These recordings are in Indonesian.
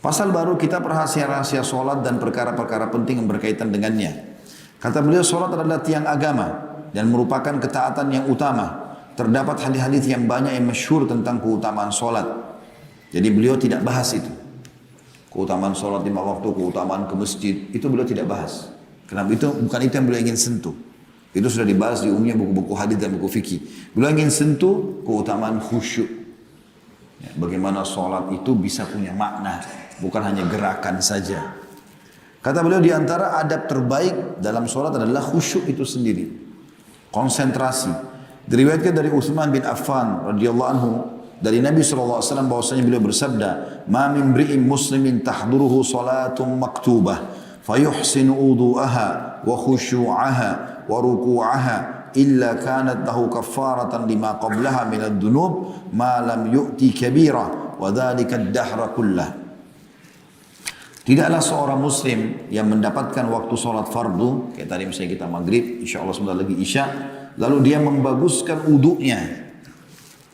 Pasal baru kitab rahasia-rahasia solat dan perkara-perkara penting yang berkaitan dengannya. Kata beliau, solat adalah tiang agama dan merupakan ketaatan yang utama. Terdapat hadis-hadis yang banyak yang masyhur tentang keutamaan solat. Jadi beliau tidak bahas itu. Keutamaan solat 5 waktu, keutamaan ke masjid, itu beliau tidak bahas. Kenapa? Itu bukan itu yang beliau ingin sentuh. Itu sudah dibahas di umumnya buku-buku hadis dan buku fikih. Beliau ingin sentuh keutamaan khusyuk. Ya, bagaimana solat itu bisa punya makna, bukan hanya gerakan saja. Kata beliau, di antara adab terbaik dalam solat adalah khusyuk itu sendiri. Konsentrasi. Diriwayatkan dari Utsman bin Affan radhiyallahu anhu dari Nabi SAW bahwasanya beliau bersabda, "Ma min imri'in muslimin tahduruhu salatun maktubah fayuhsinu wudu'aha wa khusyu'aha wa ruku'aha illa kanat lahu kaffaratan lima qablaha min ad-dunub ma lam yu'ti kabira wa dhalika ad-dahra kullah." Tidaklah seorang muslim yang mendapatkan waktu sholat fardu, kayak tadi misalnya kita maghrib, insya Allah sebentar lagi isya, lalu dia membaguskan wudunya.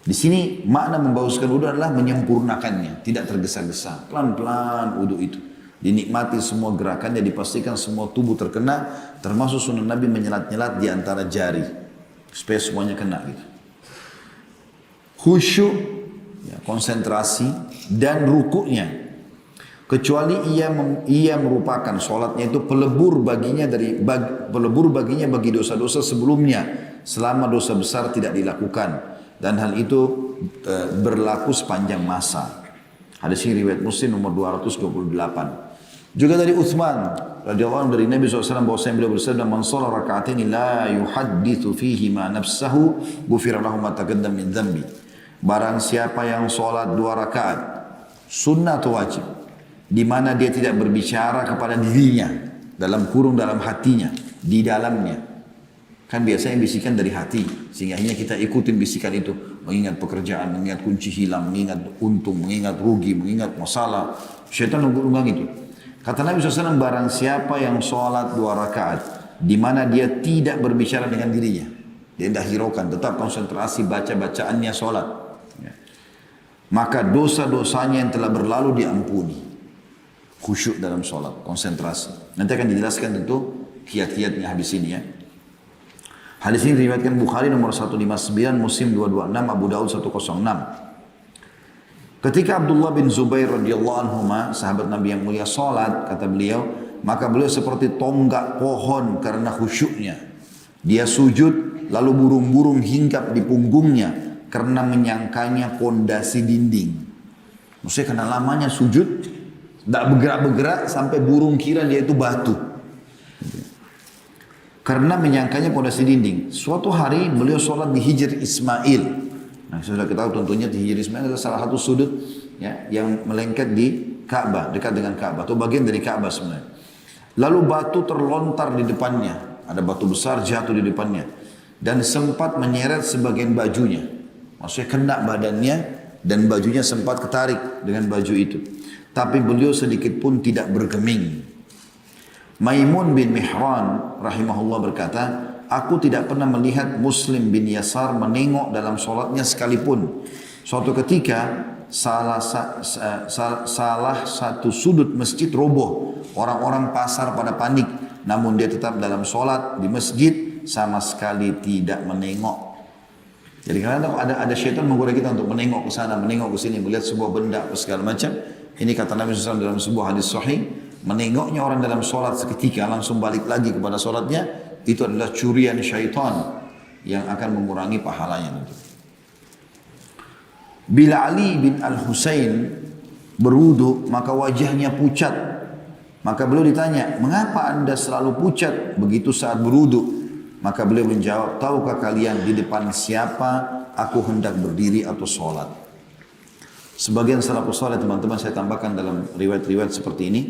Di sini makna membaguskan wudu adalah menyempurnakannya, tidak tergesa-gesa, pelan-pelan wudu itu. Dinikmati semua gerakannya, dipastikan semua tubuh terkena, termasuk sunnah Nabi menyelat-nyelat di antara jari, supaya semuanya kena gitu. Khusyuk, ya, konsentrasi, dan rukuknya. Kecuali ia merupakan sholatnya itu pelebur baginya bagi dosa-dosa sebelumnya selama dosa besar tidak dilakukan, dan hal itu berlaku sepanjang masa. Hadis ini riwayat Muslim nomor 228. Juga dari Utsman radhiyallahu anhu dari Nabi SAW bahwasanya beliau bersabda, "Man shalla raka'ataini la yuhadditsu fihi ma nafsahu ghufira lahu ma taqaddama min dhanbi." Barang siapa yang sholat 2 rakaat sunnah atau wajib, di mana dia tidak berbicara kepada dirinya, dalam kurung dalam hatinya, di dalamnya. Kan biasanya bisikan dari hati, sehingga akhirnya kita ikutin bisikan itu. Mengingat pekerjaan, mengingat kunci hilang, mengingat untung, mengingat rugi, mengingat masalah. Syaitan unggung itu. Kata Nabi SAW, barang siapa yang sholat 2 rakaat, di mana dia tidak berbicara dengan dirinya. Dia tidak hiraukan, tetap konsentrasi baca-bacaannya sholat. Maka dosa-dosanya yang telah berlalu diampuni. Khusyuk dalam sholat, konsentrasi. Nanti akan dijelaskan tentu kiat-kiatnya habis ini ya. Hadis ini diriwayatkan Bukhari nomor 159, Muslim 226, Abu Daud 106. Ketika Abdullah bin Zubair radhiyallahu anhu, sahabat Nabi yang mulia, sholat, kata beliau, maka beliau seperti tonggak pohon karena khusyuknya. Dia sujud, lalu burung-burung hinggap di punggungnya karena menyangkanya pondasi dinding. Maksudnya karena lamanya sujud, tidak bergerak-bergerak sampai burung kira dia itu batu. Karena menyangkanya pondasi dinding. Suatu hari beliau sholat di Hijr Ismail. Nah, sudah kita tahu tentunya di Hijr Ismail adalah salah satu sudut ya, yang melengket di Ka'bah, dekat dengan Ka'bah, atau bagian dari Ka'bah sebenarnya. Lalu batu terlontar di depannya. Ada batu besar jatuh di depannya. Dan sempat menyeret sebagian bajunya. Maksudnya kena badannya dan bajunya sempat ketarik dengan baju itu. Tapi beliau sedikit pun tidak bergeming. Maimun bin Mihran rahimahullah berkata, aku tidak pernah melihat Muslim bin Yasar menengok dalam sholatnya sekalipun. Suatu ketika salah satu sudut masjid roboh. Orang-orang pasar pada panik. Namun dia tetap dalam sholat di masjid sama sekali tidak menengok. Jadi kadang ada syaitan menggoda kita untuk menengok ke sana, menengok ke sini, melihat sebuah benda atau segala macam. Ini kata Nabi SAW dalam sebuah hadis sahih, menengoknya orang dalam sholat seketika langsung balik lagi kepada sholatnya, itu adalah curian syaitan yang akan mengurangi pahalanya. Bila Ali bin Al-Husain berwudu, maka wajahnya pucat. Maka beliau ditanya, mengapa anda selalu pucat begitu saat berwudu? Maka beliau menjawab, tahukah kalian di depan siapa aku hendak berdiri atau sholat? Sebagian salafus saleh teman-teman saya tambahkan dalam riwayat-riwayat seperti ini,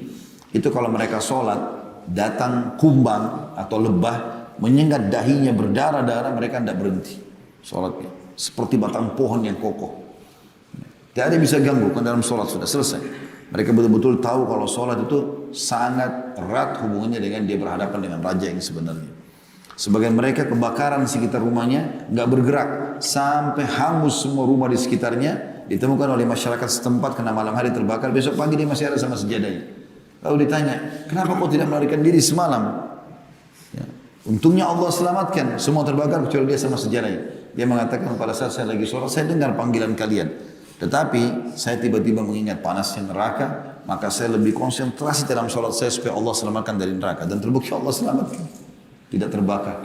itu kalau mereka sholat, datang kumbang atau lebah, menyengat dahinya berdarah-darah, mereka tidak berhenti sholatnya. Seperti batang pohon yang kokoh. Tidak ada yang bisa ganggu, kan dalam sholat sudah selesai. Mereka betul-betul tahu kalau sholat itu sangat erat hubungannya dengan dia berhadapan dengan raja yang sebenarnya. Sebagian mereka kebakaran sekitar rumahnya, nggak bergerak sampai hangus semua rumah di sekitarnya. ditemukan oleh masyarakat setempat karena malam hari terbakar, besok pagi dia masih ada sama sejadahnya. Lalu ditanya, kenapa kau tidak melarikan diri semalam? Ya. Untungnya Allah selamatkan, semua terbakar kecuali dia sama sejadahnya. Dia mengatakan pada saat saya lagi sholat, saya dengar panggilan kalian. Tetapi saya tiba-tiba mengingat panasnya neraka, maka saya lebih konsentrasi dalam sholat saya supaya Allah selamatkan dari neraka. Dan terbukti Allah selamatkan, tidak terbakar.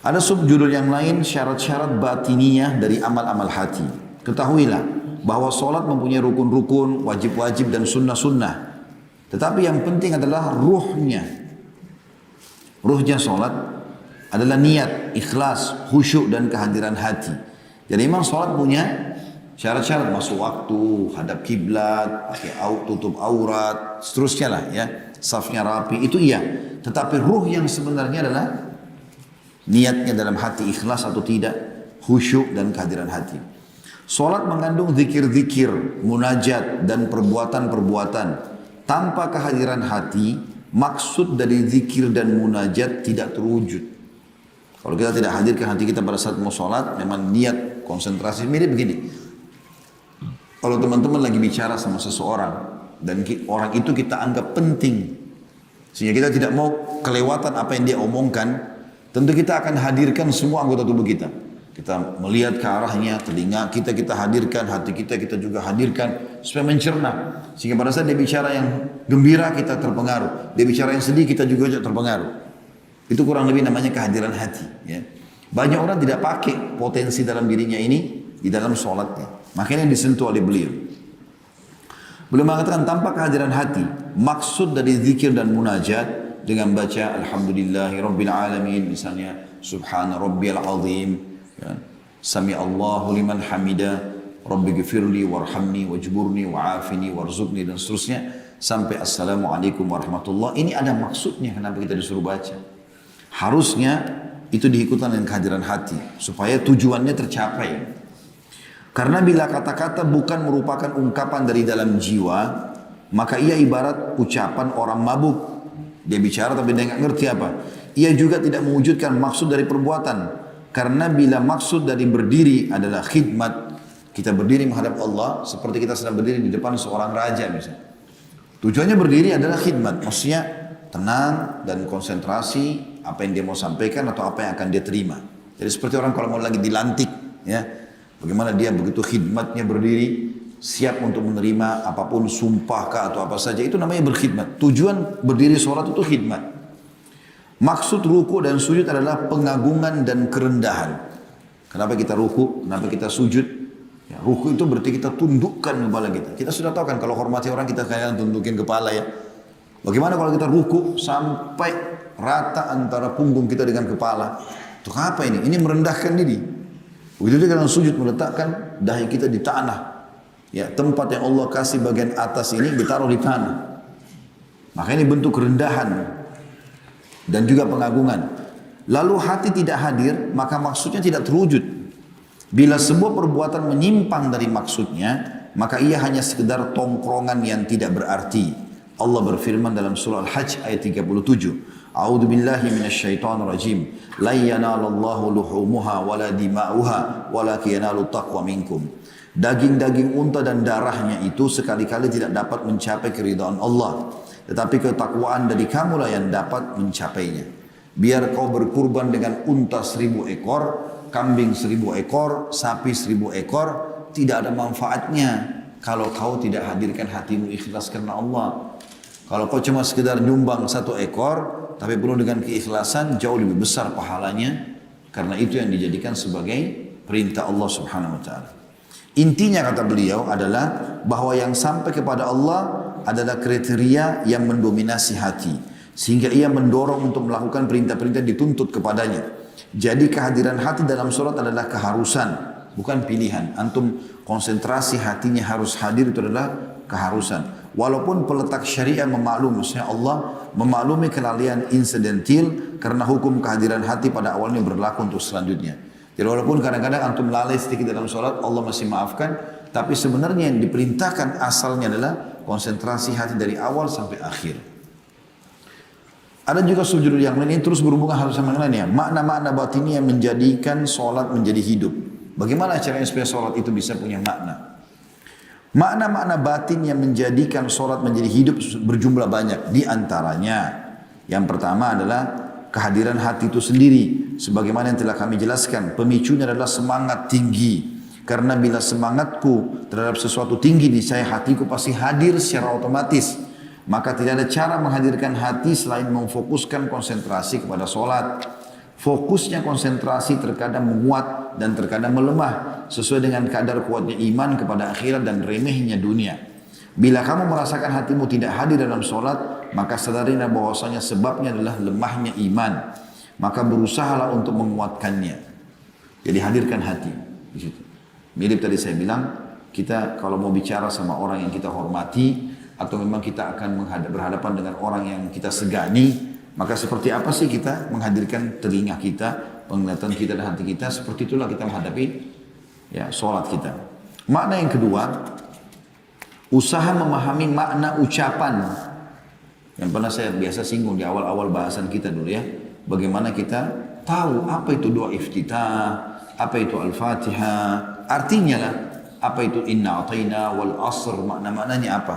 Ada subjudul yang lain, syarat-syarat batiniyah dari amal-amal hati. Ketahuilah bahwa solat mempunyai rukun-rukun, wajib-wajib dan sunnah-sunnah. Tetapi yang penting adalah ruhnya. Ruhnya solat adalah niat, ikhlas, khusyuk dan kehadiran hati. Jadi memang solat punya syarat-syarat, masuk waktu, hadap kiblat, pakai tutup aurat, seterusnya lah ya. Safnya rapi, itu iya. Tetapi ruh yang sebenarnya adalah niatnya dalam hati ikhlas atau tidak, khusyuk dan kehadiran hati. Solat mengandung zikir-zikir, munajat dan perbuatan-perbuatan. Tanpa kehadiran hati, maksud dari zikir dan munajat tidak terwujud. Kalau kita tidak hadirkan hati kita pada saat mau solat, memang niat, konsentrasi, mirip begini. Kalau teman-teman lagi bicara sama seseorang, dan orang itu kita anggap penting, sehingga kita tidak mau kelewatan apa yang dia omongkan, tentu kita akan hadirkan semua anggota tubuh kita. Kita melihat ke arahnya, telinga kita hadirkan, hati kita juga hadirkan supaya mencerna. Sehingga pada saat dia bicara yang gembira kita terpengaruh, dia bicara yang sedih kita juga terpengaruh. Itu kurang lebih namanya kehadiran hati. Ya. Banyak orang tidak pakai potensi dalam dirinya ini di dalam sholatnya. Makanya disentuh oleh beliau. Beliau mengatakan tanpa kehadiran hati, maksud dari zikir dan munajat dengan baca Alhamdulillahirabbil alamin, misalnya Subhana rabbiyal azim. Ya. Sami Allahu liman hamida, Rabbi gfirli warhamni wajburni wa'afini warzuqni dan seterusnya sampai Assalamualaikum warahmatullah. Ini ada maksudnya kenapa kita disuruh baca. Harusnya itu diikutkan dengan kehadiran hati supaya tujuannya tercapai. Karena bila kata-kata bukan merupakan ungkapan dari dalam jiwa, maka ia ibarat ucapan orang mabuk. Dia bicara tapi dia nggak ngerti apa. Ia juga tidak mewujudkan maksud dari perbuatan. Karena bila maksud dari berdiri adalah khidmat, kita berdiri menghadap Allah seperti kita sedang berdiri di depan seorang raja misalnya. Tujuannya berdiri adalah khidmat, maksudnya tenang dan konsentrasi apa yang dia mau sampaikan atau apa yang akan dia terima. Jadi seperti orang kalau mau lagi dilantik, ya, bagaimana dia begitu khidmatnya berdiri, siap untuk menerima apapun sumpah kah atau apa saja, itu namanya berkhidmat. Tujuan berdiri sholat itu khidmat. Maksud ruku dan sujud adalah pengagungan dan kerendahan. Kenapa kita ruku? Kenapa kita sujud? Ya, ruku itu berarti kita tundukkan kepala kita. Kita sudah tahu kan kalau hormati orang kita kadang tundukin kepala ya. Bagaimana kalau kita ruku sampai rata antara punggung kita dengan kepala? Untuk apa ini? Ini merendahkan diri. Begitu juga dalam sujud meletakkan dahi kita di tanah. Ya, tempat yang Allah kasih bagian atas ini ditaruh di tanah. Maka ini bentuk kerendahan dan juga pengagungan. Lalu hati tidak hadir, maka maksudnya tidak terwujud. Bila sebuah perbuatan menyimpang dari maksudnya, maka ia hanya sekedar tongkrongan yang tidak berarti. Allah berfirman dalam surah Al-Hajj ayat 37. A'udzu billahi minasyaitonir rajim. La yanalallahu luhumuha wala dima'uha walakin yanalut taqwa minkum. Daging-daging unta dan darahnya itu sekali-kali tidak dapat mencapai keridhaan Allah. Tetapi ketakwaan dari kamulah yang dapat mencapainya. Biar kau berkurban dengan unta 1000 ekor, kambing 1000 ekor, sapi 1000 ekor, tidak ada manfaatnya kalau kau tidak hadirkan hatimu ikhlas karena Allah. Kalau kau cuma sekedar nyumbang 1 ekor, tapi penuh dengan keikhlasan, jauh lebih besar pahalanya. Karena itu yang dijadikan sebagai perintah Allah Subhanahu Wa Taala. Intinya kata beliau adalah bahwa yang sampai kepada Allah adalah kriteria yang mendominasi hati. Sehingga ia mendorong untuk melakukan perintah-perintah dituntut kepadanya. Jadi kehadiran hati dalam sholat adalah keharusan, bukan pilihan. Antum konsentrasi hatinya harus hadir itu adalah keharusan. Walaupun peletak syariah memaklumi, maksudnya Allah memaklumi kelalaian insidentil karena hukum kehadiran hati pada awalnya berlaku untuk selanjutnya. Jadi walaupun kadang-kadang antum lalai sedikit dalam sholat, Allah masih maafkan. Tapi sebenarnya yang diperintahkan asalnya adalah konsentrasi hati dari awal sampai akhir. Ada juga subjudul yang lain ini terus berhubungan harus sama yang lainnya. Makna-makna batini yang menjadikan sholat menjadi hidup. Bagaimana caranya supaya sholat itu bisa punya makna? Makna-makna batin yang menjadikan sholat menjadi hidup berjumlah banyak. Di antaranya, yang pertama adalah kehadiran hati itu sendiri. Sebagaimana yang telah kami jelaskan, pemicunya adalah semangat tinggi. Karena bila semangatku terhadap sesuatu tinggi, niscaya hatiku pasti hadir secara otomatis. Maka tidak ada cara menghadirkan hati selain memfokuskan konsentrasi kepada sholat. Fokusnya konsentrasi terkadang menguat dan terkadang melemah sesuai dengan kadar kuatnya iman kepada akhirat dan remehnya dunia. Bila kamu merasakan hatimu tidak hadir dalam sholat, maka sadarilah bahwasanya sebabnya adalah lemahnya iman. Maka berusahalah untuk menguatkannya. Jadi hadirkan hati di situ. Mirip tadi saya bilang, kita kalau mau bicara sama orang yang kita hormati atau memang kita akan berhadapan dengan orang yang kita segani, maka seperti apa sih kita menghadirkan telinga kita, penglihatan kita dan hati kita, seperti itulah kita menghadapi ya sholat kita. Makna yang kedua, usaha memahami makna ucapan. Yang pernah saya biasa singgung di awal-awal bahasan kita dulu ya. Bagaimana kita tahu apa itu doa iftitah, apa itu al-fatihah, artinya lah, apa itu inna ataina wal asr, makna-maknanya apa.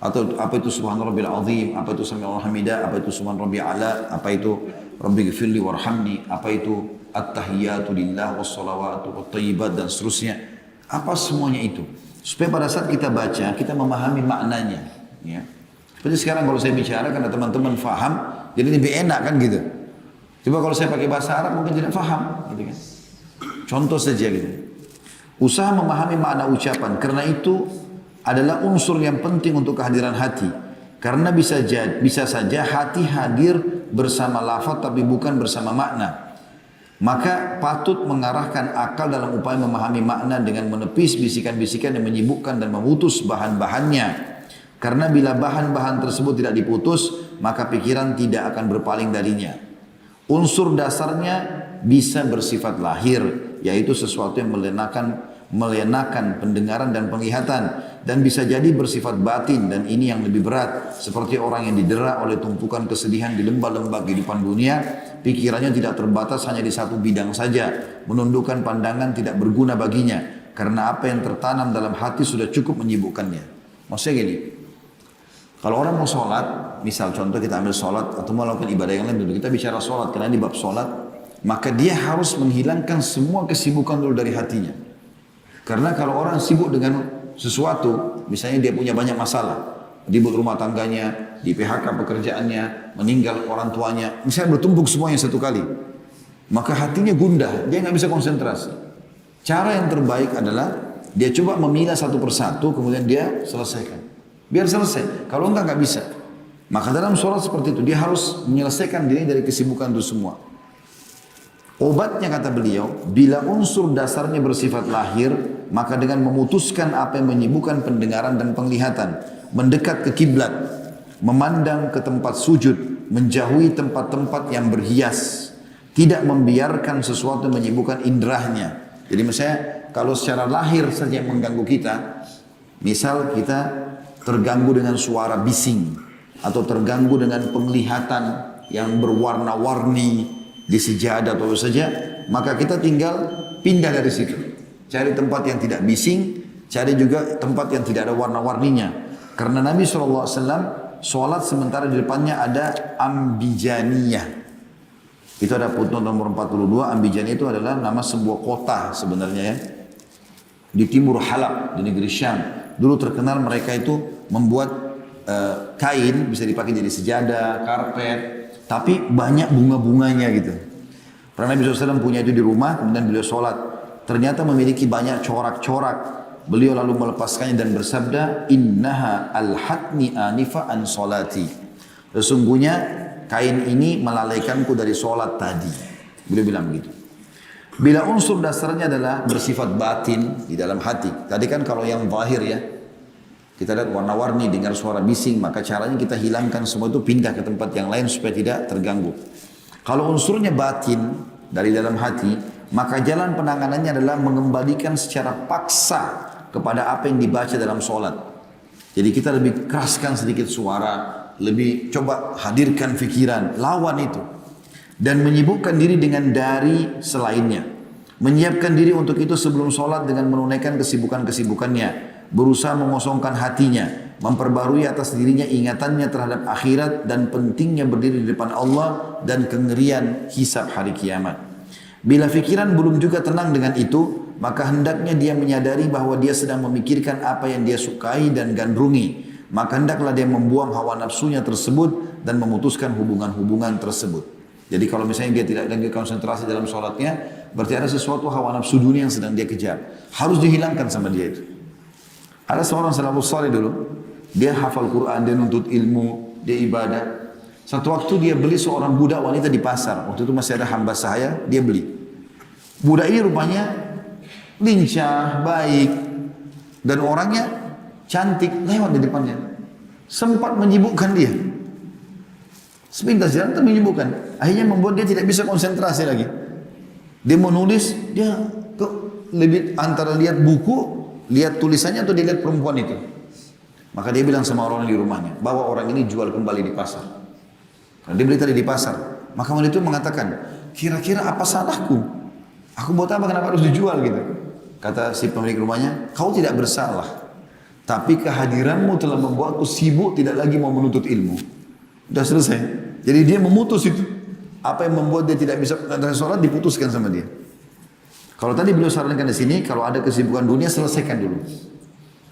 Atau apa itu subhan rabbil azim, apa itu sami'allahu hamidah, apa itu subhan rabbil ala, apa itu rabbi ghfirli warhamni, apa itu at-tahiyatu lillah wassalawatu wattayyibat dan seterusnya. Apa semuanya itu? Supaya pada saat kita baca, kita memahami maknanya. Ya. Seperti sekarang kalau saya bicara karena teman-teman faham, jadi lebih enak kan gitu. Coba kalau saya pakai bahasa Arab mungkin tidak faham. Gitu kan. Contoh saja gitu. Usaha memahami makna ucapan, karena itu adalah unsur yang penting untuk kehadiran hati. Karena bisa saja hati hadir bersama lafaz tapi bukan bersama makna. Maka patut mengarahkan akal dalam upaya memahami makna dengan menepis bisikan-bisikan yang menyibukkan dan memutus bahan-bahannya. Karena bila bahan-bahan tersebut tidak diputus, maka pikiran tidak akan berpaling darinya. Unsur dasarnya bisa bersifat lahir, yaitu sesuatu yang melenakan pendengaran dan penglihatan, dan bisa jadi bersifat batin, dan ini yang lebih berat, seperti orang yang didera oleh tumpukan kesedihan di lembah-lembah kehidupan dunia. Pikirannya tidak terbatas hanya di satu bidang saja, menundukkan pandangan tidak berguna baginya, karena apa yang tertanam dalam hati sudah cukup menyibukkannya. Maksudnya gini, kalau orang mau sholat, misal contoh kita ambil sholat atau melakukan ibadah yang lain dulu, kita bicara sholat, karena di bab sholat, maka dia harus menghilangkan semua kesibukan dulu dari hatinya. Karena kalau orang sibuk dengan sesuatu, misalnya dia punya banyak masalah, ribut rumah tangganya, di PHK pekerjaannya, meninggal orang tuanya, misalnya bertumpuk semuanya satu kali, maka hatinya gundah, dia nggak bisa konsentrasi. Cara yang terbaik adalah dia coba memilah satu persatu, kemudian dia selesaikan. Biar selesai. Kalau enggak bisa. Maka dalam sholat seperti itu, dia harus menyelesaikan diri dari kesibukan itu semua. Obatnya kata beliau, bila unsur dasarnya bersifat lahir, maka dengan memutuskan apa yang menyibukkan pendengaran dan penglihatan, mendekat ke kiblat, memandang ke tempat sujud, menjauhi tempat-tempat yang berhias, tidak membiarkan sesuatu yang menyibukkan indrahnya. Jadi misalnya kalau secara lahir saja yang mengganggu kita, misal kita terganggu dengan suara bising, atau terganggu dengan penglihatan yang berwarna-warni di sejadah atau saja, maka kita tinggal pindah dari situ. Cari tempat yang tidak bising, cari juga tempat yang tidak ada warna-warninya. Karena Nabi SAW sholat sementara di depannya ada ambijaniyah. Itu ada footnote nomor 42, Ambijaniyah itu adalah nama sebuah kota sebenarnya ya. Di timur Halab, di negeri Syam. Dulu terkenal mereka itu membuat kain, bisa dipakai jadi sejadah, karpet, tapi banyak bunga-bunganya gitu. Pernah Nabi SAW punya itu di rumah, kemudian beliau sholat. Ternyata memiliki banyak corak-corak. Beliau lalu melepaskannya dan bersabda, Innaha alhatni anifa an sholati. Sesungguhnya kain ini melalaikanku dari sholat tadi. Beliau bilang begitu. Bila unsur dasarnya adalah bersifat batin di dalam hati. Tadi kan kalau yang zahir ya, kita lihat warna-warni, dengar suara bising, maka caranya kita hilangkan semua itu, pindah ke tempat yang lain supaya tidak terganggu. Kalau unsurnya batin dari dalam hati, maka jalan penanganannya adalah mengembalikan secara paksa kepada apa yang dibaca dalam sholat. Jadi kita lebih keraskan sedikit suara, lebih coba hadirkan fikiran, lawan itu. Dan menyibukkan diri dengan dari selainnya. Menyiapkan diri untuk itu sebelum sholat dengan menunaikan kesibukan-kesibukannya, berusaha mengosongkan hatinya, memperbarui atas dirinya ingatannya terhadap akhirat dan pentingnya berdiri di depan Allah dan kengerian hisab hari kiamat. Bila fikiran belum juga tenang dengan itu, maka hendaknya dia menyadari bahwa dia sedang memikirkan apa yang dia sukai dan gandrungi. Maka hendaklah dia membuang hawa nafsunya tersebut dan memutuskan hubungan-hubungan tersebut. Jadi kalau misalnya dia tidak lagi konsentrasi dalam sholatnya, berarti ada sesuatu hawa nafsu dunia yang sedang dia kejar. Harus dihilangkan sama dia itu. Ada seorang salafus saleh dulu, dia hafal Quran, dia nuntut ilmu, dia ibadah. Satu waktu dia beli seorang budak wanita di pasar. Waktu itu masih ada hamba sahaya, dia beli. Budak ini rupanya lincah, baik, dan orangnya cantik, lewat di depannya. Sempat menyibukkan dia. Sepintas jalan itu menyibukkan. Akhirnya membuat dia tidak bisa konsentrasi lagi. Dia mau nulis, dia lebih antara lihat buku, lihat tulisannya atau dia lihat perempuan itu. Maka dia bilang sama orang di rumahnya, bawa orang ini jual kembali di pasar. Karena dia beli tadi di pasar. Maka wanita itu mengatakan, kira-kira apa salahku? Aku buat apa, kenapa harus dijual gitu? Kata si pemilik rumahnya, kau tidak bersalah. Tapi kehadiranmu telah membuatku sibuk tidak lagi mau menuntut ilmu. Sudah selesai. Jadi dia memutus itu. Apa yang membuat dia tidak bisa sholat diputuskan sama dia. Kalau tadi beliau sarankan di sini, kalau ada kesibukan dunia selesaikan dulu.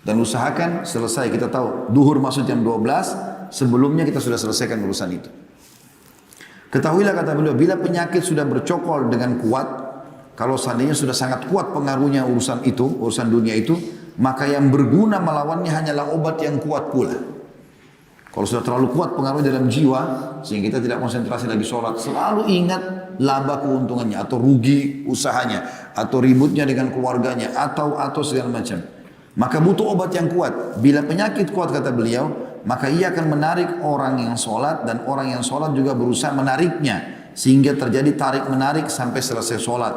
Dan usahakan selesai. Kita tahu, duhur masuk jam 12, sebelumnya kita sudah selesaikan urusan itu. Ketahuilah kata beliau, bila penyakit sudah bercokol dengan kuat, kalau seandainya sudah sangat kuat pengaruhnya urusan itu, urusan dunia itu, maka yang berguna melawannya hanyalah obat yang kuat pula. Kalau sudah terlalu kuat pengaruh dalam jiwa, sehingga kita tidak konsentrasi lagi sholat, selalu ingat laba keuntungannya, atau rugi usahanya, atau ributnya dengan keluarganya, atau segala macam. Maka butuh obat yang kuat. Bila penyakit kuat kata beliau, maka ia akan menarik orang yang sholat, dan orang yang sholat juga berusaha menariknya, sehingga terjadi tarik-menarik sampai selesai sholat.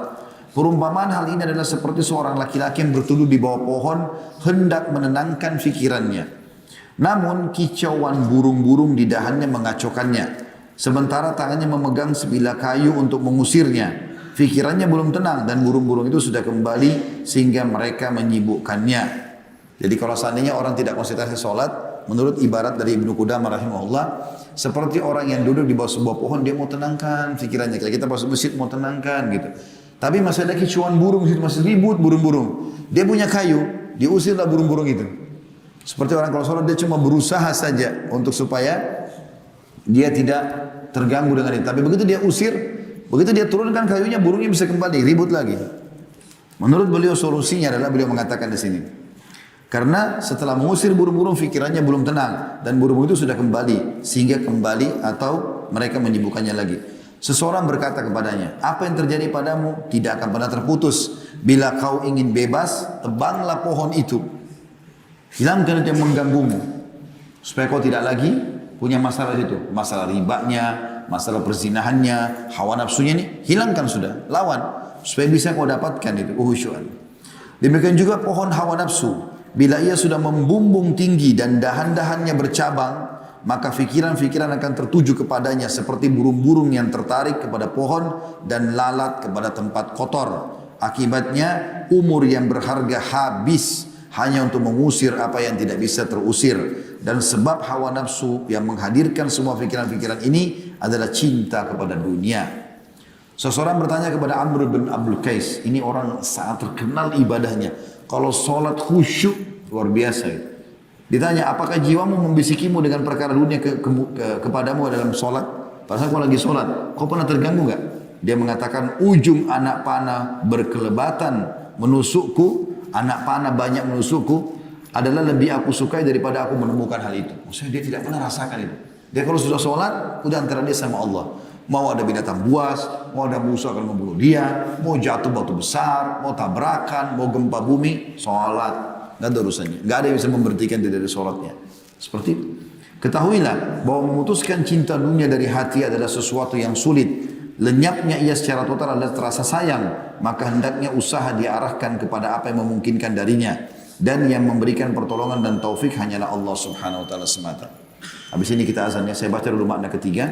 Perumpamaan hal ini adalah seperti seorang laki-laki yang berteduh di bawah pohon, hendak menenangkan fikirannya. Namun kicauan burung-burung di dahannya mengacaukannya. Sementara tangannya memegang sebilah kayu untuk mengusirnya. Fikirannya belum tenang dan burung-burung itu sudah kembali sehingga mereka menyibukkannya. Jadi kalau seandainya orang tidak konsentrasi sholat, menurut ibarat dari Ibnu Qudamah rahimahullah, seperti orang yang duduk di bawah sebuah pohon, dia mau tenangkan fikirannya. Kayak kita masuk masjid mau tenangkan gitu. Tapi masih ada kicauan burung, masih ribut burung-burung. Dia punya kayu, diusirlah burung-burung itu. Seperti orang kalau sholat dia cuma berusaha saja untuk supaya dia tidak terganggu dengan itu. Tapi begitu dia usir, begitu dia turunkan kayunya, burungnya bisa kembali, ribut lagi. Menurut beliau solusinya adalah beliau mengatakan di sini. Karena setelah mengusir burung-burung fikirannya belum tenang dan burung itu sudah kembali sehingga kembali atau mereka menyibukkannya lagi. Seseorang berkata kepadanya, apa yang terjadi padamu tidak akan pernah terputus. Bila kau ingin bebas, tebanglah pohon itu. Hilangkan itu yang mengganggumu. Supaya kau tidak lagi punya masalah itu. Masalah ribanya, masalah perzinahannya, hawa nafsunya ini. Hilangkan sudah, lawan. Supaya bisa kau dapatkan itu, uhusyuan. Demikian juga pohon hawa nafsu. Bila ia sudah membumbung tinggi dan dahan-dahannya bercabang, maka fikiran-fikiran akan tertuju kepadanya seperti burung-burung yang tertarik kepada pohon dan lalat kepada tempat kotor. Akibatnya umur yang berharga habis hanya untuk mengusir apa yang tidak bisa terusir. Dan sebab hawa nafsu yang menghadirkan semua fikiran-fikiran ini adalah cinta kepada dunia. Seseorang bertanya kepada Amr bin Abdul Qais, ini orang sangat terkenal ibadahnya. Kalau sholat khusyuk luar biasa itu. Ditanya, apakah jiwamu membisikimu dengan perkara dunia kepadamu dalam sholat? Padahal kau lagi sholat, kau pernah terganggu enggak? Dia mengatakan, ujung anak panah berkelebatan menusukku, anak panah banyak menusukku, adalah lebih aku sukai daripada aku menemukan hal itu. Maksudnya dia tidak pernah rasakan itu. Dia kalau sudah sholat, udah antara dia sama Allah. Mau ada binatang buas, mau ada musuh akan membunuh dia, mau jatuh batu besar, mau tabrakan, mau gempa bumi, sholat. Nggak ada urusannya. Nggak ada yang bisa memberhentikan dia dari sholatnya. Seperti itu. Ketahuilah bahwa memutuskan cinta dunia dari hati adalah sesuatu yang sulit. Lenyapnya ia secara total adalah terasa sayang. Maka hendaknya usaha diarahkan kepada apa yang memungkinkan darinya. Dan yang memberikan pertolongan dan taufik hanyalah Allah subhanahu wa ta'ala semata. Habis ini kita azan ya. Saya baca dulu makna ketiga.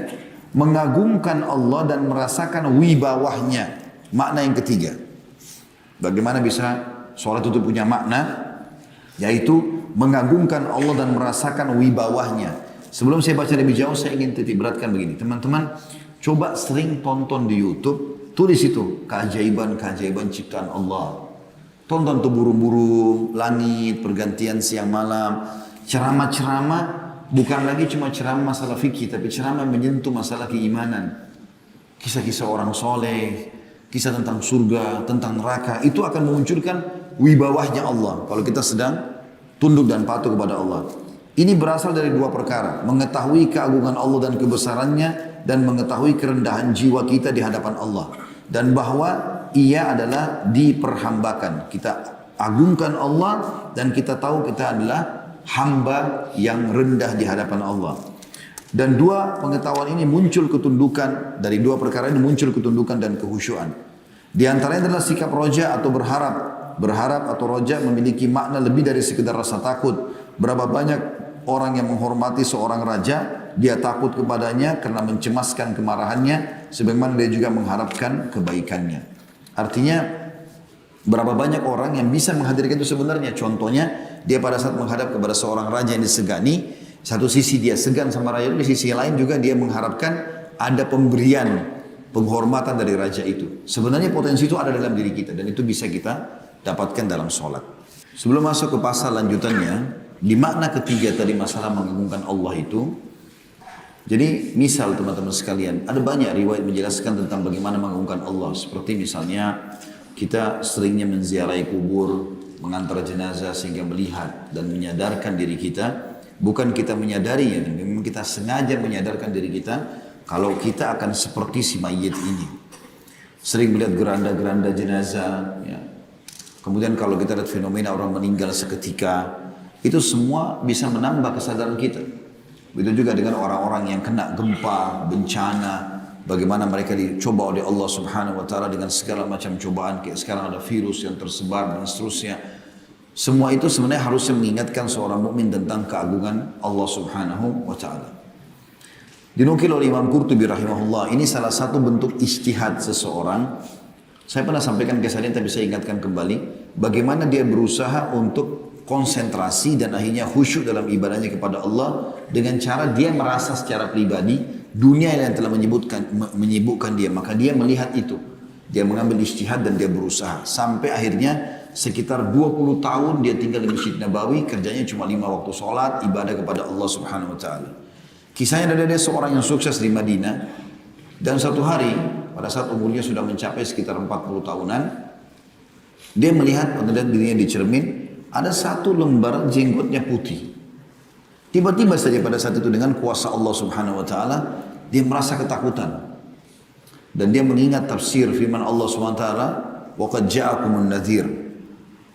Mengagungkan Allah dan merasakan wibawahnya. Makna yang ketiga. Bagaimana bisa sholat itu punya makna? Yaitu mengagungkan Allah dan merasakan wibawahnya. Sebelum saya baca lebih jauh, saya ingin titik beratkan begini. Teman-teman, coba sering tonton di YouTube, tulis itu, keajaiban-keajaiban ciptaan Allah. Tonton tuh burung-burung, langit, pergantian siang malam, ceramah-ceramah, bukan lagi cuma ceramah masalah fikih, tapi ceramah menyentuh masalah keimanan. Kisah-kisah orang soleh, kisah tentang surga, tentang neraka, itu akan memunculkan wibawahnya Allah. Kalau kita sedang tunduk dan patuh kepada Allah. Ini berasal dari dua perkara. Mengetahui keagungan Allah dan kebesarannya, dan mengetahui kerendahan jiwa kita di hadapan Allah. Dan bahwa ia adalah diperhambakan. Kita agungkan Allah dan kita tahu kita adalah hamba yang rendah di hadapan Allah. Dan dua pengetahuan ini muncul ketundukan, dari dua perkara ini muncul ketundukan dan kehusyuan. Di antaranya adalah sikap roja atau berharap. Berharap atau roja memiliki makna lebih dari sekedar rasa takut. Berapa banyak orang yang menghormati seorang raja, dia takut kepadanya karena mencemaskan kemarahannya, sebagaimana dia juga mengharapkan kebaikannya. Artinya, berapa banyak orang yang bisa menghadirkan itu sebenarnya. Contohnya, dia pada saat menghadap kepada seorang raja yang disegani, satu sisi dia segan sama raja, di sisi lain juga dia mengharapkan ada pemberian, penghormatan dari raja itu. Sebenarnya potensi itu ada dalam diri kita, dan itu bisa kita dapatkan dalam sholat. Sebelum masuk ke pasal lanjutannya, di makna ketiga tadi masalah mengagungkan Allah itu, jadi misal teman-teman sekalian, ada banyak riwayat menjelaskan tentang bagaimana mengagungkan Allah. Seperti misalnya kita seringnya menziarahi kubur, mengantar jenazah sehingga melihat dan menyadarkan diri kita. Bukan kita menyadarinya, memang kita sengaja menyadarkan diri kita kalau kita akan seperti si mayit ini. Sering melihat geranda-geranda jenazah. Ya. Kemudian kalau kita lihat fenomena orang meninggal seketika, itu semua bisa menambah kesadaran kita. Begitu juga dengan orang-orang yang kena gempa, bencana, bagaimana mereka dicoba oleh Allah Subhanahu wa taala dengan segala macam cobaan, kayak sekarang ada virus yang tersebar dan seterusnya. Semua itu sebenarnya harusnya mengingatkan seorang mukmin tentang keagungan Allah Subhanahu wa taala. Dinukil oleh Imam Qurtubi rahimahullah, ini salah satu bentuk ijtihad seseorang. Saya pernah sampaikan kisahnya, tapi saya ingatkan kembali bagaimana dia berusaha untuk konsentrasi dan akhirnya khusyuk dalam ibadahnya kepada Allah dengan cara dia merasa secara pribadi dunia yang telah menyibukkan dia, maka dia melihat itu, dia mengambil ijtihad dan dia berusaha sampai akhirnya sekitar 20 tahun dia tinggal di Masjid Nabawi, kerjanya cuma 5 waktu sholat, ibadah kepada Allah Subhanahu Wa Taala. Kisahnya ada dia seorang yang sukses di Madinah, dan satu hari pada saat umurnya sudah mencapai sekitar 40 tahunan, dia melihat dirinya di cermin. Ada satu lembar jenggotnya putih. Tiba-tiba saja pada saat itu dengan kuasa Allah Subhanahu wa taala, dia merasa ketakutan. Dan dia mengingat tafsir firman Allah Subhanahu wa taala, "Wa qad ja'akumun nadhir."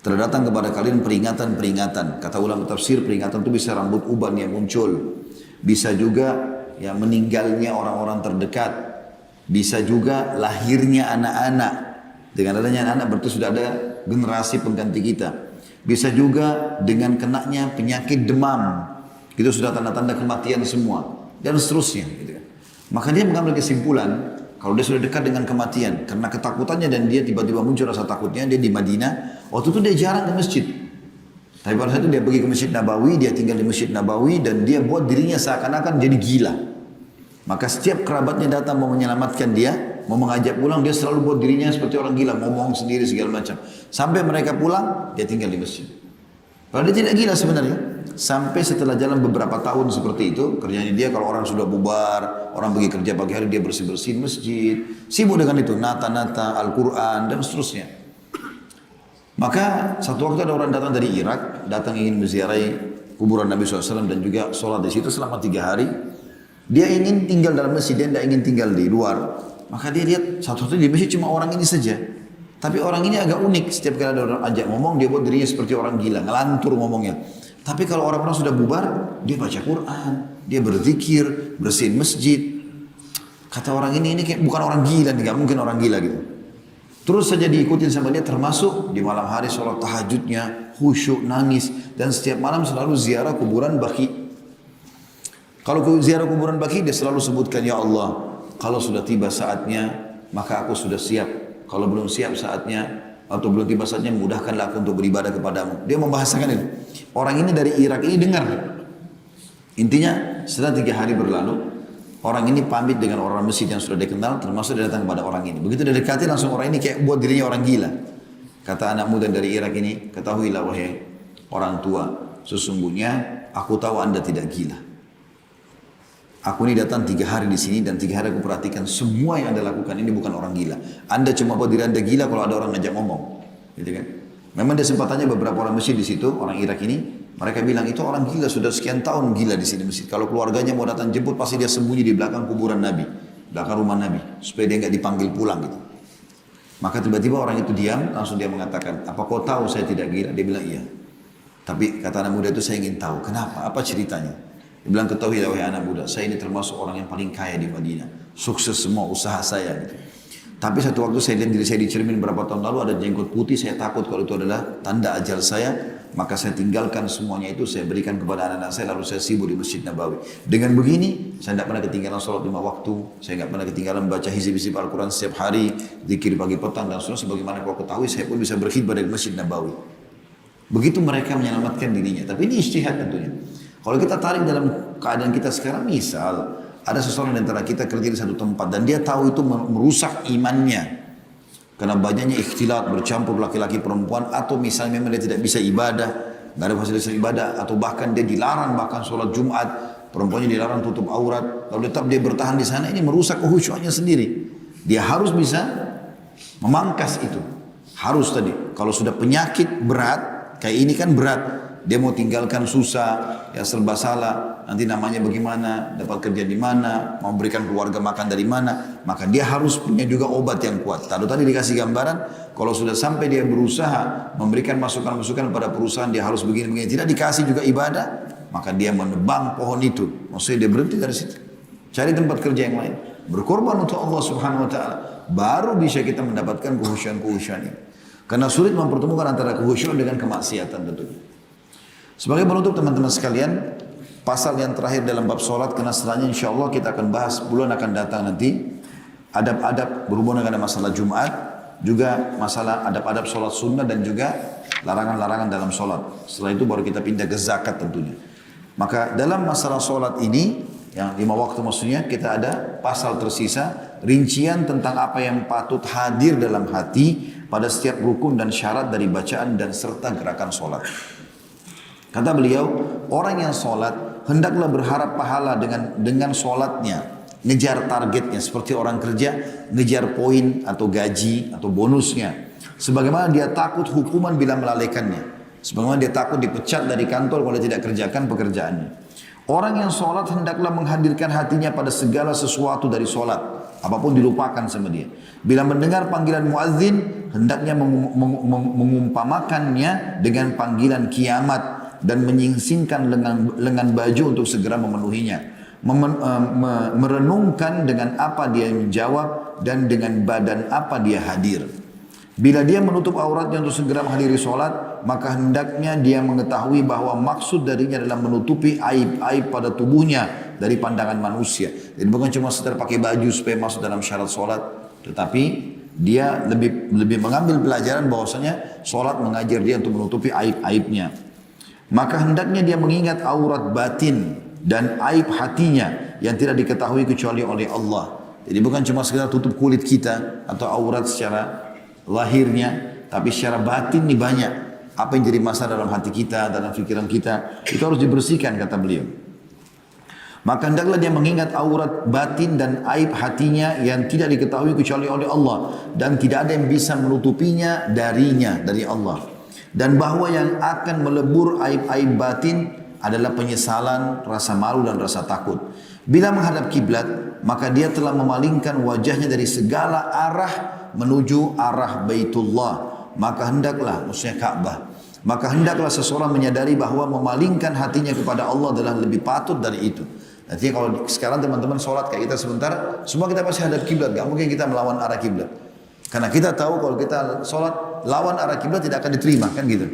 Telah datang kepada kalian peringatan-peringatan. Kata ulama tafsir, peringatan itu bisa rambut uban yang muncul, bisa juga yang meninggalnya orang-orang terdekat, bisa juga lahirnya anak-anak. Dengan adanya anak-anak berarti sudah ada generasi pengganti kita. Bisa juga dengan kenaknya penyakit demam, itu sudah tanda-tanda kematian semua, dan seterusnya. Gitu kan. Maka dia mengambil kesimpulan, kalau dia sudah dekat dengan kematian, karena ketakutannya dan dia tiba-tiba muncul rasa takutnya, dia di Madinah, waktu itu dia jarang ke masjid. Tapi pada saat itu dia pergi ke Masjid Nabawi, dia tinggal di Masjid Nabawi, dan dia buat dirinya seakan-akan jadi gila. Maka setiap kerabatnya datang mau menyelamatkan dia, mau mengajak pulang, dia selalu buat dirinya seperti orang gila, ngomong sendiri segala macam. Sampai mereka pulang, dia tinggal di masjid. Padahal dia tidak gila sebenarnya. Sampai setelah jalan beberapa tahun seperti itu, kerjanya dia kalau orang sudah bubar, orang pergi kerja pagi hari, dia bersih-bersih masjid. Sibuk dengan itu, nata-nata, Al-Quran, dan seterusnya. Maka satu waktu ada orang datang dari Irak, datang ingin menziarahi kuburan Nabi SAW dan juga sholat di situ selama 3 hari. Dia ingin tinggal dalam masjid, dia tidak ingin tinggal di luar. Maka dia lihat satu-satunya di masjid cuma orang ini saja. Tapi orang ini agak unik. Setiap kali ada orang ajak ngomong, dia buat dirinya seperti orang gila, ngelantur ngomongnya. Tapi kalau orang-orang sudah bubar, dia baca Quran, dia berzikir, bersihin masjid. Kata orang ini kayak bukan orang gila, nggak mungkin orang gila gitu. Terus saja diikutin sama dia, termasuk di malam hari sholat tahajudnya, khusyuk, nangis, dan setiap malam selalu ziarah kuburan Baqi. Kalau ziarah kuburan Baqi, dia selalu sebutkan, ya Allah, kalau sudah tiba saatnya, maka aku sudah siap. Kalau belum siap saatnya, atau belum tiba saatnya, mudahkanlah aku untuk beribadah kepadamu. Dia membahasakan itu. Orang ini dari Irak ini dengar. Intinya setelah 3 hari berlalu, orang ini pamit dengan orang masjid yang sudah dikenal, termasuk dia datang kepada orang ini. Begitu dia dekati, langsung orang ini kayak buat dirinya orang gila. Kata anak muda dari Irak ini, ketahuilah wahai orang tua, sesungguhnya aku tahu anda tidak gila. Aku ini datang 3 hari di sini dan 3 hari aku perhatikan semua yang anda lakukan ini bukan orang gila. Anda cuma buat diri anda gila kalau ada orang ngajak ngomong, gitu kan? Memang dia sempat tanya beberapa orang masjid di situ, orang Irak ini, mereka bilang itu orang gila sudah sekian tahun gila di sini masjid. Kalau keluarganya mau datang jemput pasti dia sembunyi di belakang kuburan Nabi, belakang rumah Nabi, supaya dia nggak dipanggil pulang gitu. Maka tiba-tiba orang itu diam, langsung dia mengatakan, apa kau tahu saya tidak gila? Dia bilang iya. Tapi kata anak muda itu, saya ingin tahu kenapa, apa ceritanya? Dia bilang, ketahui wahai anak muda, saya ini termasuk orang yang paling kaya di Madinah, sukses semua usaha saya gitu. Tapi satu waktu saya lihat diri saya di cermin berapa tahun lalu ada jenggot putih, saya takut kalau itu adalah tanda ajal saya, maka saya tinggalkan semuanya itu, saya berikan kepada anak-anak saya, lalu saya sibuk di Masjid Nabawi. Dengan begini, saya tidak pernah ketinggalan sholat 5 waktu, saya tidak pernah ketinggalan baca hizib-hizib Al-Quran setiap hari, zikir pagi petang dan seterusnya, sebagaimana kau ketahui, saya pun bisa berkhidmah dari Masjid Nabawi. Begitu mereka menyelamatkan dirinya, tapi ini ijtihad tentunya. Kalau kita tarik dalam keadaan kita sekarang, misal ada seseorang di antara kita kerja di satu tempat dan dia tahu itu merusak imannya karena banyaknya ikhtilat, bercampur laki-laki perempuan, atau misalnya memang dia tidak bisa ibadah, nggak ada fasilitas ibadah, atau bahkan dia dilarang bahkan sholat Jumat, perempuannya dilarang tutup aurat, lalu tetap dia bertahan di sana, ini merusak kehusyuannya sendiri. Dia harus bisa memangkas itu. Harus tadi, kalau sudah penyakit berat, kayak ini kan berat, dia mau tinggalkan susah, ya serba salah, nanti namanya bagaimana, dapat kerja di mana, mau berikan keluarga makan dari mana, maka dia harus punya juga obat yang kuat. Tadi dikasih gambaran, kalau sudah sampai dia berusaha memberikan masukan-masukan pada perusahaan, dia harus begini-begini, tidak dikasih juga ibadah, maka dia menebang pohon itu. Maksudnya dia berhenti dari situ, cari tempat kerja yang lain, berkorban untuk Allah Subhanahu Wa Taala, baru bisa kita mendapatkan kehusyuan ini. Karena sulit mempertemukan antara kehusyuan dengan kemaksiatan tentunya. Sebagai penutup teman-teman sekalian, pasal yang terakhir dalam bab sholat, karena setelahnya insya Allah kita akan bahas bulan akan datang nanti, adab-adab berhubungan dengan masalah Jumat, juga masalah adab-adab sholat sunnah dan juga larangan-larangan dalam sholat. Setelah itu baru kita pindah ke zakat tentunya. Maka dalam masalah sholat ini, yang 5 waktu maksudnya, kita ada pasal tersisa, rincian tentang apa yang patut hadir dalam hati pada setiap rukun dan syarat dari bacaan dan serta gerakan sholat. Kata beliau, orang yang sholat hendaklah berharap pahala dengan sholatnya, ngejar targetnya seperti orang kerja, ngejar poin atau gaji atau bonusnya. Sebagaimana dia takut hukuman bila melalaikannya, sebagaimana dia takut dipecat dari kantor kalau tidak kerjakan pekerjaannya. Orang yang sholat hendaklah menghadirkan hatinya pada segala sesuatu dari sholat, apapun dilupakan sama dia. Bila mendengar panggilan muadzin, hendaknya mengumpamakannya dengan panggilan kiamat dan menyingsingkan lengan baju untuk segera memenuhinya. Merenungkan dengan apa dia menjawab dan dengan badan apa dia hadir. Bila dia menutup auratnya untuk segera menghadiri sholat, maka hendaknya dia mengetahui bahwa maksud darinya adalah menutupi aib-aib pada tubuhnya dari pandangan manusia. Jadi bukan cuma sekedar pakai baju supaya masuk dalam syarat sholat, tetapi dia lebih mengambil pelajaran bahwasanya sholat mengajar dia untuk menutupi aib-aibnya. Maka hendaknya dia mengingat aurat batin dan aib hatinya yang tidak diketahui kecuali oleh Allah. Jadi bukan cuma sekedar tutup kulit kita atau aurat secara lahirnya, tapi secara batin ini banyak. Apa yang jadi masalah dalam hati kita, dalam pikiran kita, itu harus dibersihkan kata beliau. Maka hendaklah dia mengingat aurat batin dan aib hatinya yang tidak diketahui kecuali oleh Allah, dan tidak ada yang bisa menutupinya darinya, dari Allah. Dan bahwa yang akan melebur aib-aib batin adalah penyesalan, rasa malu dan rasa takut. Bila menghadap kiblat, maka dia telah memalingkan wajahnya dari segala arah menuju arah Baitullah. Maka hendaklah, maksudnya Ka'bah, maka hendaklah seseorang menyadari bahwa memalingkan hatinya kepada Allah adalah lebih patut dari itu. Nanti kalau sekarang teman-teman sholat kayak kita sebentar, semua kita pasti hadap kiblat, gak mungkin kita melawan arah kiblat. Karena kita tahu kalau kita sholat lawan arah kiblat tidak akan diterima, kan gitu.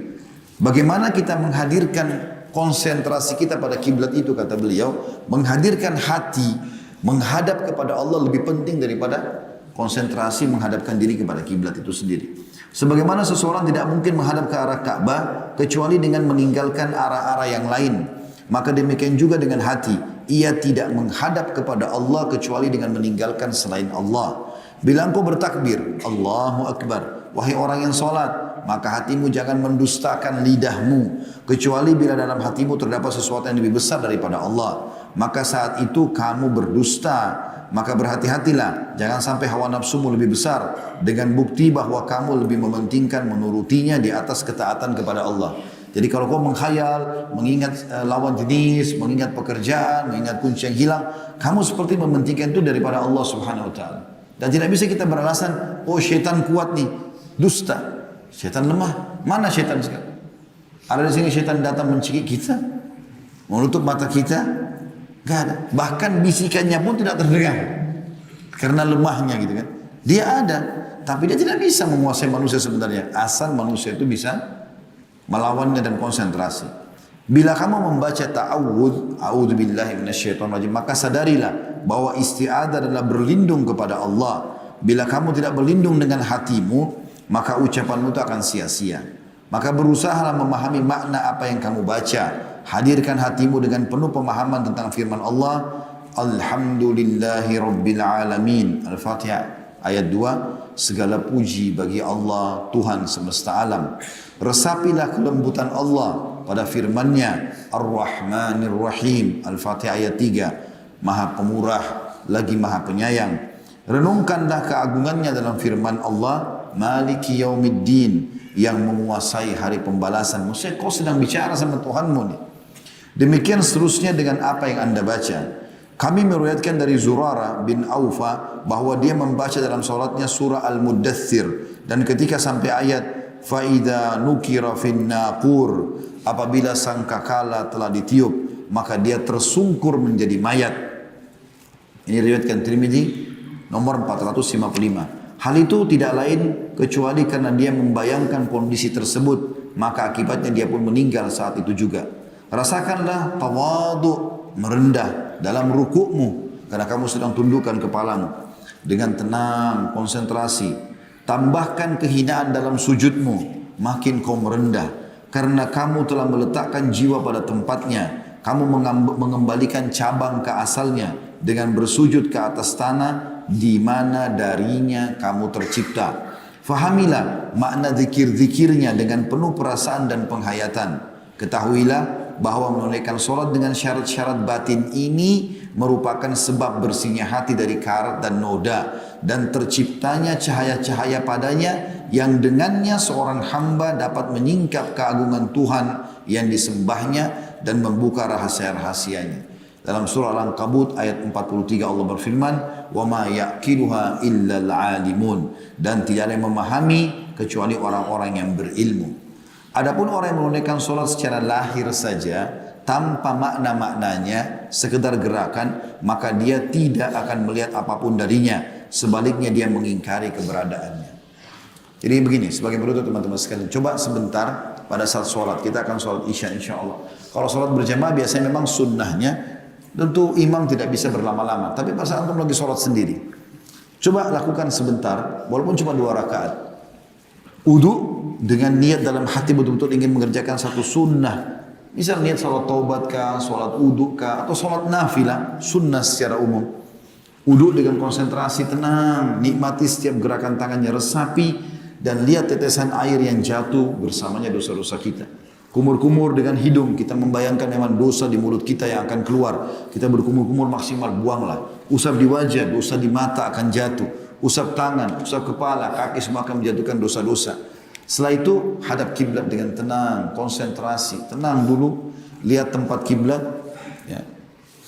Bagaimana kita menghadirkan konsentrasi kita pada kiblat itu, kata beliau, menghadirkan hati menghadap kepada Allah lebih penting daripada konsentrasi menghadapkan diri kepada kiblat itu sendiri. Sebagaimana seseorang tidak mungkin menghadap ke arah Ka'bah kecuali dengan meninggalkan arah-arah yang lain. Maka demikian juga dengan hati. Ia tidak menghadap kepada Allah kecuali dengan meninggalkan selain Allah. Bila engkau bertakbir, Allahu Akbar, wahai orang yang salat, maka hatimu jangan mendustakan lidahmu, kecuali bila dalam hatimu terdapat sesuatu yang lebih besar daripada Allah. Maka saat itu kamu berdusta. Maka berhati-hatilah, jangan sampai hawa nafsumu lebih besar dengan bukti bahwa kamu lebih mementingkan menurutinya di atas ketaatan kepada Allah. Jadi kalau kau menghayal, mengingat lawan jenis, mengingat pekerjaan, mengingat kunci yang hilang, kamu seperti mementingkan itu daripada Allah Subhanahu Wa Taala. Dan tidak bisa kita beralasan, oh syaitan kuat nih, dusta, syaitan lemah. Mana syaitan sekarang? Ada di sini syaitan datang mencekik kita, menutup mata kita. Gak ada. Bahkan bisikannya pun tidak terdengar. Karena lemahnya gitu kan. Dia ada. Tapi dia tidak bisa menguasai manusia sebenarnya. Asal manusia itu bisa melawannya dan konsentrasi. Bila kamu membaca ta'awud, a'udzubillahi minasyaitonirrajim, maka sadarilah bahwa isti'adzah adalah berlindung kepada Allah. Bila kamu tidak berlindung dengan hatimu, maka ucapanmu itu akan sia-sia. Maka berusahalah memahami makna apa yang kamu baca. Hadirkan hatimu dengan penuh pemahaman tentang firman Allah. Alhamdulillahi Rabbil Alamin. Al-Fatihah ayat 2. Segala puji bagi Allah Tuhan semesta alam. Resapilah kelembutan Allah pada firman-Nya Ar-Rahmanir Rahim. Al-Fatihah ayat 3. Maha pemurah lagi maha penyayang. Renungkanlah keagungannya dalam firman Allah Maliki Yaumiddin, yang menguasai hari pembalasan. Maksudnya kau sedang bicara sama Tuhanmu nih. Demikian seterusnya dengan apa yang anda baca. Kami meriwayatkan dari Zurara bin Aufa bahwa dia membaca dalam salatnya surah Al-Muddathir, dan ketika sampai ayat faida nukira fin naqur, apabila sangkakala telah ditiup maka dia tersungkur menjadi mayat. Ini riwayatkan Tirmidzi nomor 455. Hal itu tidak lain kecuali karena dia membayangkan kondisi tersebut, maka akibatnya dia pun meninggal saat itu juga. Rasakanlah tawadu, merendah dalam rukukmu, karena kamu sedang tundukkan kepalamu dengan tenang, konsentrasi. Tambahkan kehinaan dalam sujudmu, makin kau merendah, karena kamu telah meletakkan jiwa pada tempatnya. Kamu mengembalikan cabang ke asalnya dengan bersujud ke atas tanah di mana darinya kamu tercipta. Fahamilah makna zikir-zikirnya dengan penuh perasaan dan penghayatan. Ketahuilah bahwa menunaikan solat dengan syarat-syarat batin ini merupakan sebab bersihnya hati dari karat dan noda, dan terciptanya cahaya-cahaya padanya yang dengannya seorang hamba dapat menyingkap keagungan Tuhan yang disembahnya dan membuka rahasia-rahasianya. Dalam surah Al-Ankabut ayat 43 Allah berfirman, وَمَا يَأْكِلُهَا إِلَّا الْعَالِمُونَ, dan tidak ada yang memahami kecuali orang-orang yang berilmu. Adapun orang yang menunaikan solat secara lahir saja tanpa makna-maknanya, sekedar gerakan, maka dia tidak akan melihat apapun darinya. Sebaliknya dia mengingkari keberadaannya. Jadi begini, sebagai penutup teman-teman sekalian, coba sebentar pada saat solat, kita akan solat isya insya Allah. Kalau solat berjamaah biasanya memang sunnahnya, tentu imam tidak bisa berlama-lama. Tapi pada saat antum lagi solat sendiri, coba lakukan sebentar, walaupun cuma 2 rakaat. Wudu dengan niat dalam hati betul-betul ingin mengerjakan satu sunnah. Misal niat salat taubat kah, salat wudu kah, atau salat nafilah, sunnah secara umum. Wudu dengan konsentrasi tenang, nikmati setiap gerakan tangannya, resapi, dan lihat tetesan air yang jatuh bersamanya dosa-dosa kita. Kumur-kumur dengan hidung, kita membayangkan memang dosa di mulut kita yang akan keluar. Kita berkumur-kumur maksimal, buanglah. Usap di wajah, dosa di mata akan jatuh. Usap tangan, usap kepala, kaki semua akan menjatuhkan dosa-dosa. Setelah itu hadap kiblat dengan tenang, konsentrasi, tenang dulu, lihat tempat kiblat, ya.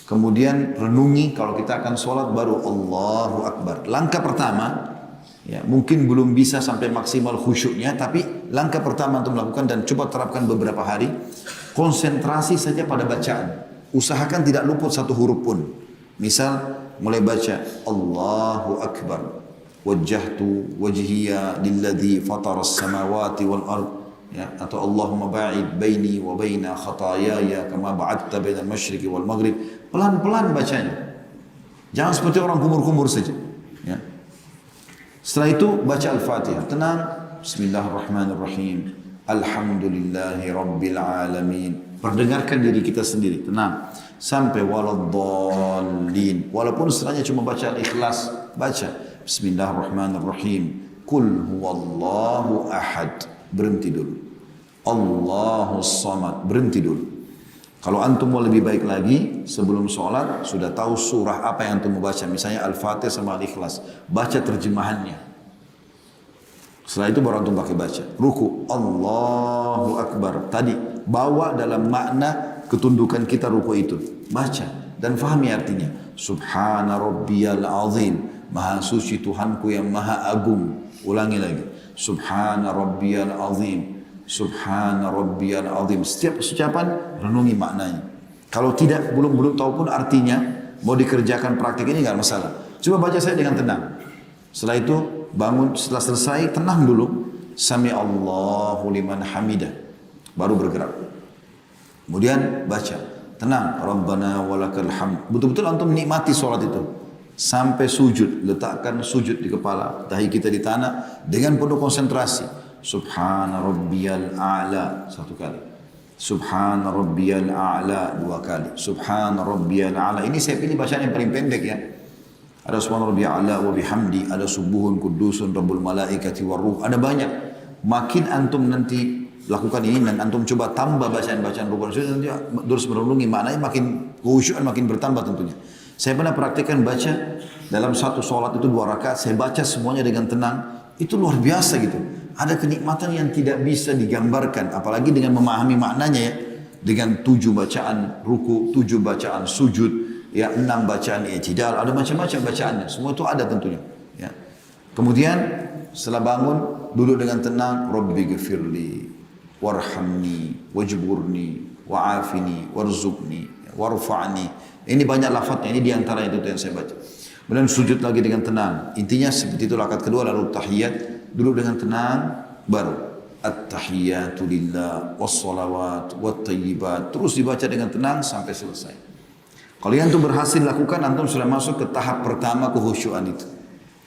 Kemudian renungi kalau kita akan sholat baru Allahu Akbar. Langkah pertama, ya, mungkin belum bisa sampai maksimal khusyuknya, tapi langkah pertama untuk melakukan dan coba terapkan beberapa hari, konsentrasi saja pada bacaan. Usahakan tidak luput satu huruf pun. Misal mulai baca Allahu Akbar, wajjahtu wajhiya lilladzi fataras samawati wal ard, ya, atau Allahumma ba'id baini wa baina khataayaya kama ba'adta bainal masyriqi wal maghrib. Pelan-pelan bacanya. Jangan seperti orang kumur-kumur saja, ya. Setelah itu baca Al-Fatihah, tenang. Bismillahirrahmanirrahim. Alhamdulillahi Rabbil Alamin. Perdengarkan diri kita sendiri, tenang. Sampai waladdallin. Walaupun setelahnya cuma baca Al-Ikhlas, baca Bismillahirrahmanirrahim. Qul huwallahu ahad. Berhenti dulu. Allahus samad. Berhenti dulu. Kalau antum mau lebih baik lagi, sebelum sholat sudah tahu surah apa yang antum mau baca. Misalnya Al-Fatihah sama Al-Ikhlas. Baca terjemahannya. Setelah itu baru antum pakai baca. Ruku. Allahu Akbar. Tadi bawa dalam makna ketundukan kita ruku itu. Baca dan fahami artinya. Subhana rabbiyal azim. Maha suci Tuhanku yang maha agung. Ulangi lagi. Subhana rabbiyal azim. Subhana rabbiyal azim. Setiap ucapan renungi maknanya. Kalau tidak belum tahu pun artinya, mau dikerjakan praktik ini enggak masalah. Coba baca saya dengan tenang. Setelah itu bangun, setelah selesai tenang dulu. Sami Allahu liman hamidah. Baru bergerak. Kemudian baca. Tenang. Rabbana walakal hamd. Betul-betul antum nikmati sholat itu. Sampai sujud. Letakkan sujud di kepala. Dahi kita di tanah. Dengan penuh konsentrasi. Subhana rabbiyal a'la. Satu kali. Subhana rabbiyal a'la. Dua kali. Subhana rabbiyal a'la. Ini saya pilih bacaan yang paling pendek ya. Ada subhana rabbiyal a'la wa bihamdi. Ada subuhun kudusun rabbul malaikati warruh. Ada banyak. Makin antum nanti lakukan ini dan antum coba tambah bacaan-bacaan rukun sujud, nanti terus merenungi maknanya, makin khusyukan makin bertambah tentunya. Saya pernah praktikkan baca dalam satu sholat itu 2 rakaat, saya baca semuanya dengan tenang. Itu luar biasa gitu. Ada kenikmatan yang tidak bisa digambarkan, apalagi dengan memahami maknanya ya. Dengan 7 bacaan ruku, 7 bacaan sujud, ya 6 bacaan i'tidal, ada macam-macam bacaannya. Semua itu ada tentunya. Ya. Kemudian setelah bangun, duduk dengan tenang. Rabbi ghafirli, warhamni, wajburni, wa'afini, warzuqni, warfa'ni. Ini banyak lafadznya, ini diantara itu yang saya baca. Kemudian sujud lagi dengan tenang. Intinya seperti itu rakaat kedua, lalu tahiyat. Duduk dengan tenang, baru at-tahiyatu lillah, wassalawat, wattayyibat. Terus dibaca dengan tenang sampai selesai. Kalau yang itu berhasil lakukan, antum sudah masuk ke tahap pertama kehusyuan itu.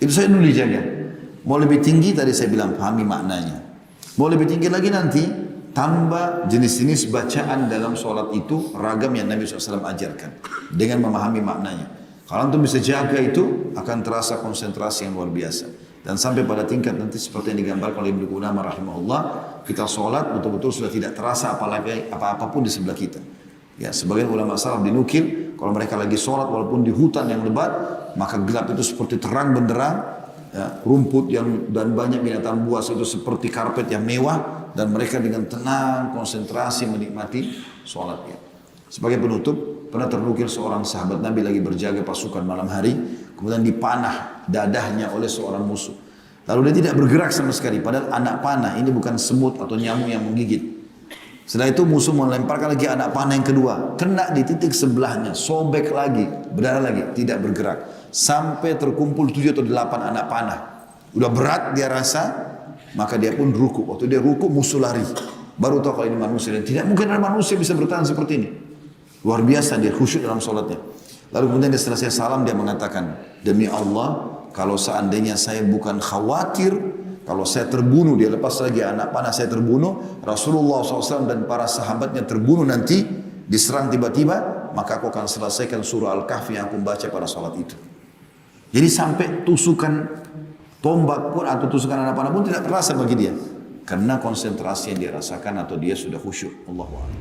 Itu saya dulu dijaga. Mau lebih tinggi tadi saya bilang, pahami maknanya. Mau lebih tinggi lagi nanti, tambah jenis-jenis bacaan dalam sholat itu ragam yang Nabi SAW ajarkan. Dengan memahami maknanya. Kalau antum bisa jaga itu, akan terasa konsentrasi yang luar biasa. Dan sampai pada tingkat nanti seperti yang digambarkan oleh Ibnu Qudamah rahimahullah, kita sholat betul-betul sudah tidak terasa apa-apapun di sebelah kita. Ya, sebagian ulama salaf dinukil, kalau mereka lagi sholat walaupun di hutan yang lebat, maka gelap itu seperti terang benderang. Ya, rumput yang dan banyak binatang buas itu seperti karpet yang mewah, dan mereka dengan tenang konsentrasi menikmati sholatnya. Sebagai penutup, pernah ternukil seorang sahabat Nabi lagi berjaga pasukan malam hari, kemudian dipanah dadahnya oleh seorang musuh. Lalu dia tidak bergerak sama sekali, padahal anak panah ini bukan semut atau nyamuk yang menggigit. Setelah itu musuh melemparkan lagi anak panah yang kedua, kena di titik sebelahnya, sobek lagi, berdarah lagi, tidak bergerak. Sampai terkumpul 7 atau 8 anak panah. Udah berat dia rasa, maka dia pun ruku. Waktu dia ruku, musuh lari. Baru tahu kalau ini manusia, dan tidak mungkin ada manusia bisa bertahan seperti ini. Luar biasa dia khusyuk dalam sholatnya. Lalu kemudian dia selesai salam, dia mengatakan, demi Allah, kalau seandainya saya bukan khawatir, kalau saya terbunuh, dia lepas lagi anak panah saya terbunuh, Rasulullah SAW dan para sahabatnya terbunuh nanti, diserang tiba-tiba, maka aku akan selesaikan surah Al-Kahfi yang aku baca pada sholat itu. Jadi sampai tusukan tombak pun atau tusukan anak panah pun tidak terasa bagi dia. Karena konsentrasi yang dia rasakan atau dia sudah khusyuk. Allahu a'lam.